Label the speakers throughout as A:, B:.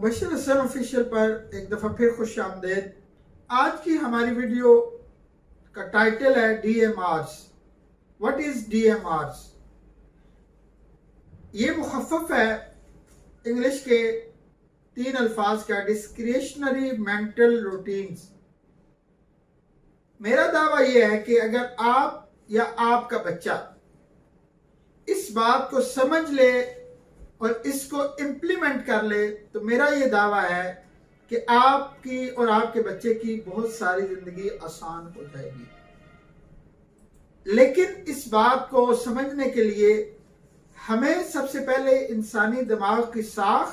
A: Mubashar Hasan official पर एक दफ़ा फिर खुश आमदेद। आज की हमारी वीडियो का टाइटल है DMRs। What is DMRs? ये मुखफ़फ़ है इंग्लिश के 3 अल्फाज का, डिस्क्रिशनरी मेंटल रूटीन्स। मेरा दावा यह है कि अगर आप या आपका बच्चा इस बात को समझ ले और इसको इम्प्लीमेंट कर ले तो मेरा ये दावा है कि आपकी और आपके बच्चे की बहुत सारी जिंदगी आसान हो जाएगी। लेकिन इस बात को समझने के लिए हमें सबसे पहले इंसानी दिमाग की साख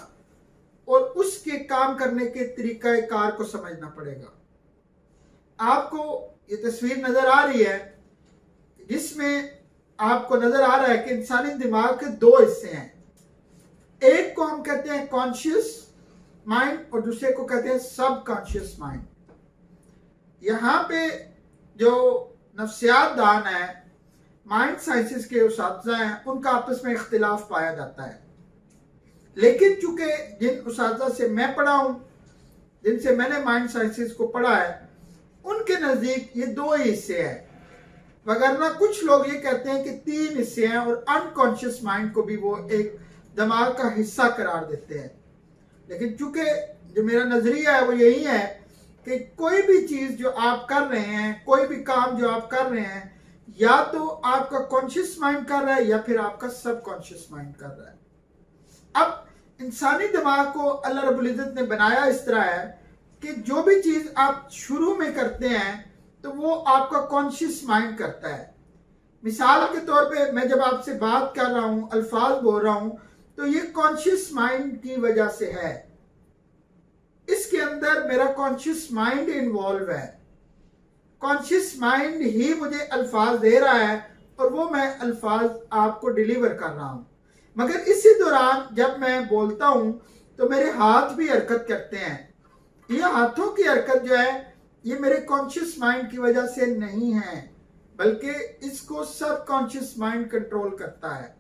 A: और उसके काम करने के तरीका कार को समझना पड़ेगा। आपको ये तस्वीर नजर आ रही है जिसमें आपको नजर आ रहा है कि इंसानी दिमाग के 2 हिस्से हैं। एक को हम कहते हैं कॉन्शियस माइंड और दूसरे को कहते हैं सब कॉन्शियस माइंड। यहां पे जो नफ्सियात दान है, माइंड साइंसेस के उस्ताद हैं, उनका आपस में इख्तिलाफ पाया जाता है। लेकिन चूंकि जिन उस्ताद से मैं पढ़ा हूं, जिनसे मैंने माइंड साइंसेस को पढ़ा है, उनके नजदीक ये 2 ही हिस्से हैं। वगरना कुछ लोग ये कहते हैं कि 3 हिस्से हैं और अनकॉन्शियस माइंड को भी वो एक दिमाग का हिस्सा करार देते हैं। लेकिन चूंकि जो मेरा नजरिया है वो यही है कि कोई भी चीज जो आप कर रहे हैं, कोई भी काम जो आप कर रहे हैं, या तो आपका कॉन्शियस माइंड कर रहा है या फिर आपका सब कॉन्शियस माइंड कर रहा है। अब इंसानी दिमाग को अल्लाह रब्बुल इज्जत ने बनाया इस तरह है कि जो भी चीज आप शुरू में करते हैं तो वो आपका कॉन्शियस माइंड करता है। मिसाल के तौर पे मैं जब आपसे बात कर रहा हूं, अल्फाज बोल रहा हूं, तो ये कॉन्शियस माइंड की वजह से है। इसके अंदर मेरा कॉन्शियस माइंड इन्वॉल्व है। कॉन्शियस माइंड ही मुझे अल्फाज दे रहा है और वो मैं अल्फाज आपको डिलीवर कर रहा हूं। मगर इसी दौरान जब मैं बोलता हूं तो मेरे हाथ भी हरकत करते हैं। ये हाथों की हरकत जो है ये मेरे कॉन्शियस माइंड की वजह से नहीं है, बल्कि इसको सब कॉन्शियस माइंड कंट्रोल करता है।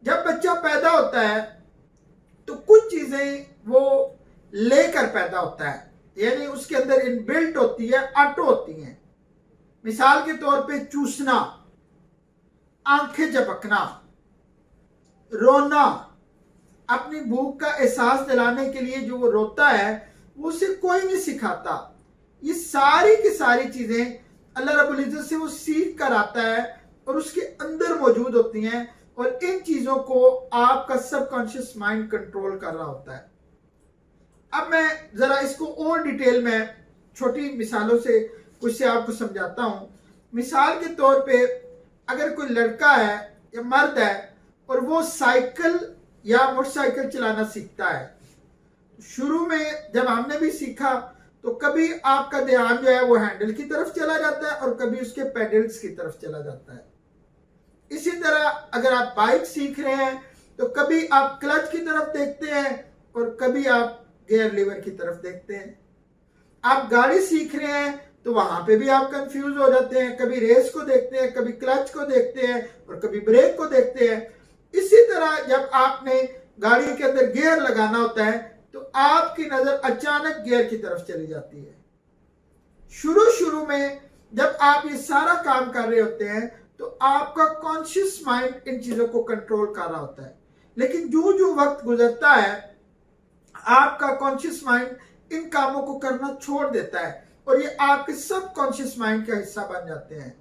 A: जब बच्चा पैदा होता है तो कुछ चीजें वो लेकर पैदा होता है, यानी उसके अंदर इनबिल्ट होती है, ऑटो होती हैं। मिसाल के तौर पे चूसना, आंखें झपकना, रोना, अपनी भूख का एहसास दिलाने के लिए जो वो रोता है वो उसे कोई नहीं सिखाता। ये सारी की सारी चीजें अल्लाह रब्बुल इज्जत से वो सीख कर आता है और उसके अंदर मौजूद होती हैं और इन चीजों को आपका सबकॉन्शियस माइंड कंट्रोल कर रहा होता है। अब मैं जरा इसको और डिटेल में छोटी मिसालों से कुछ से आपको समझाता हूं। मिसाल के तौर पे अगर कोई लड़का है या मर्द है और वो साइकिल या मोटरसाइकिल चलाना सीखता है, शुरू में जब हमने भी सीखा तो कभी आपका ध्यान जो है वो हैंडल की तरफ चला जाता है और कभी उसके पेडल्स की तरफ चला जाता है। इसी तरह अगर आप बाइक सीख रहे हैं तो कभी आप क्लच की तरफ देखते हैं और कभी आप गियर लीवर की तरफ देखते हैं। आप गाड़ी सीख रहे हैं तो वहां पे भी आप कंफ्यूज हो जाते हैं, कभी रेस को देखते हैं, कभी क्लच को देखते हैं और कभी ब्रेक को देखते हैं। इसी तरह जब आपने गाड़ी के अंदर गियर लगाना होता है तो आपकी नजर अचानक गियर की तरफ चली जाती है। शुरू में जब आप ये सारा काम कर रहे होते हैं तो आपका कॉन्शियस माइंड इन चीजों को कंट्रोल कर रहा होता है। लेकिन जो जो वक्त गुजरता है आपका कॉन्शियस माइंड इन कामों को करना छोड़ देता है और ये आपके सब कॉन्शियस माइंड का हिस्सा बन जाते हैं।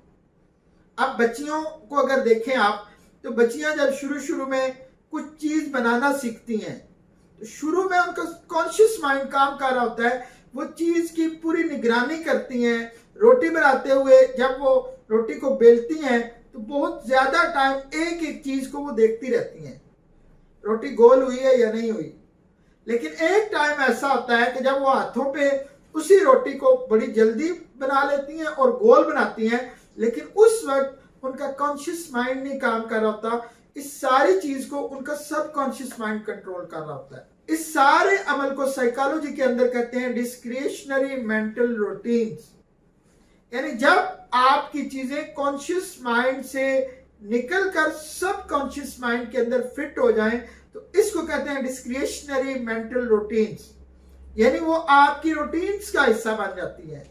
A: अब बच्चियों को अगर देखें आप, तो बच्चियां जब शुरू में कुछ चीज बनाना सीखती हैं तो शुरू में उनका कॉन्शियस माइंड काम कर रहा होता है, वो चीज की पूरी निगरानी करती हैं। रोटी बनाते हुए जब वो रोटी को बेलती हैं तो बहुत ज्यादा टाइम एक एक चीज को वो देखती रहती हैं, रोटी गोल हुई है या नहीं हुई। लेकिन एक टाइम ऐसा होता है कि जब वो हाथों पे उसी रोटी को बड़ी जल्दी बना लेती हैं और गोल बनाती हैं, लेकिन उस वक्त उनका कॉन्शियस माइंड नहीं काम कर रहा होता। इस सारी चीज को उनका सब कॉन्शियस माइंड कंट्रोल कर रहा होता है। इस सारे अमल को साइकोलॉजी के अंदर कहते हैं डिस्क्रिशनरी मेंटल रूटीन्स। यानी जब आपकी चीजें कॉन्शियस माइंड से निकलकर सब कॉन्शियस माइंड के अंदर फिट हो जाएं तो इसको कहते हैं डिस्क्रिशनरी मेंटल रूटीन्स, यानी वो आपकी रूटीन्स का हिस्सा बन जाती है।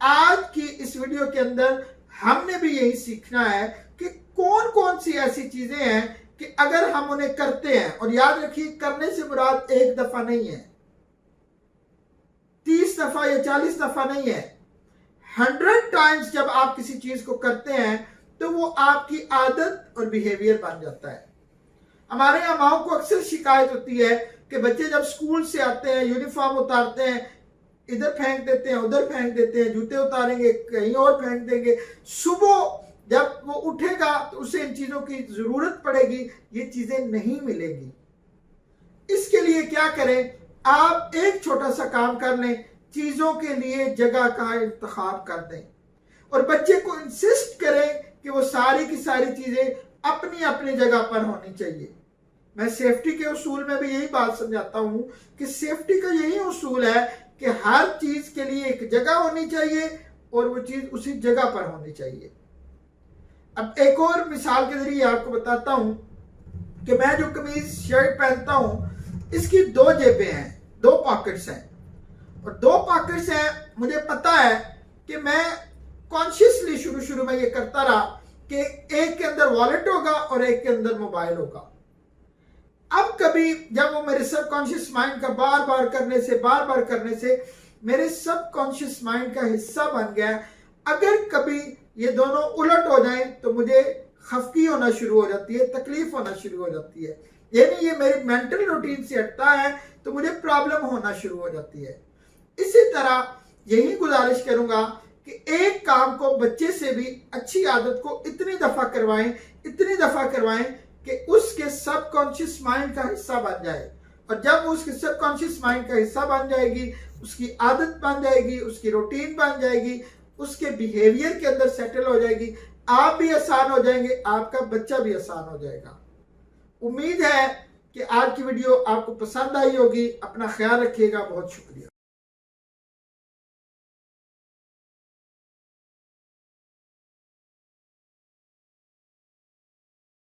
A: आज की इस वीडियो के अंदर हमने भी यही सीखना है कि कौन कौन सी ऐसी चीजें हैं कि अगर हम उन्हें करते हैं, और याद रखिए करने से मुराद एक दफा नहीं है, 30 दफा या 40 दफा नहीं है, 100 टाइम्स जब आप किसी चीज को करते हैं तो वो आपकी आदत और बिहेवियर बन जाता है। हमारे यहाँ माओ को अक्सर शिकायत होती है कि बच्चे जब स्कूल से आते हैं, यूनिफॉर्म उतारते हैं, इधर फेंक देते हैं, उधर फेंक देते हैं, जूते उतारेंगे कहीं और फेंक देंगे, सुबह जब वो उठेगा तो उसे इन चीजों की जरूरत पड़ेगी, ये चीजें नहीं मिलेगी। इसके लिए क्या करें, आप एक छोटा सा काम कर लें, चीजों के लिए जगह का इंतखाब कर दें और बच्चे को इंसिस्ट करें कि वो सारी की सारी चीजें अपनी अपनी जगह पर होनी चाहिए। मैं सेफ्टी के उसूल में भी यही बात समझाता हूं कि सेफ्टी का यही उसूल है कि हर चीज के लिए एक जगह होनी चाहिए और वो चीज उसी जगह पर होनी चाहिए। अब एक और मिसाल के जरिए आपको बताता हूं कि मैं जो कमीज शर्ट पहनता हूं इसकी 2 जेबें हैं, 2 पॉकेट्स हैं, और 2 पॉकेट्स हैं। मुझे पता है कि मैं कॉन्शियसली शुरू में ये करता रहा कि एक के अंदर वॉलेट होगा और एक के अंदर मोबाइल होगा। अब कभी जब वो मेरे सबकॉन्शियस माइंड का बार बार करने से मेरे सबकॉन्शियस माइंड का हिस्सा बन गया। अगर कभी ये दोनों उलट हो जाएं तो मुझे खफगी होना शुरू हो जाती है, तकलीफ होना शुरू हो जाती है, यानी ये मेरी मेंटल रूटीन से हटता है तो मुझे प्रॉब्लम होना शुरू हो जाती है। इसी तरह यही गुजारिश करूंगा कि एक काम को बच्चे से भी अच्छी आदत को इतनी दफा करवाएं कि उसके सबकॉन्शियस माइंड का हिस्सा बन जाए, और जब वो उसके सबकॉन्शियस माइंड का हिस्सा बन जाएगी, उसकी आदत बन जाएगी, उसकी रूटीन बन जाएगी, उसके बिहेवियर के अंदर सेटल हो जाएगी, आप भी आसान हो जाएंगे, आपका बच्चा भी आसान हो जाएगा। उम्मीद है कि आज की वीडियो आपको पसंद आई होगी। अपना ख्याल रखिएगा। बहुत शुक्रिया।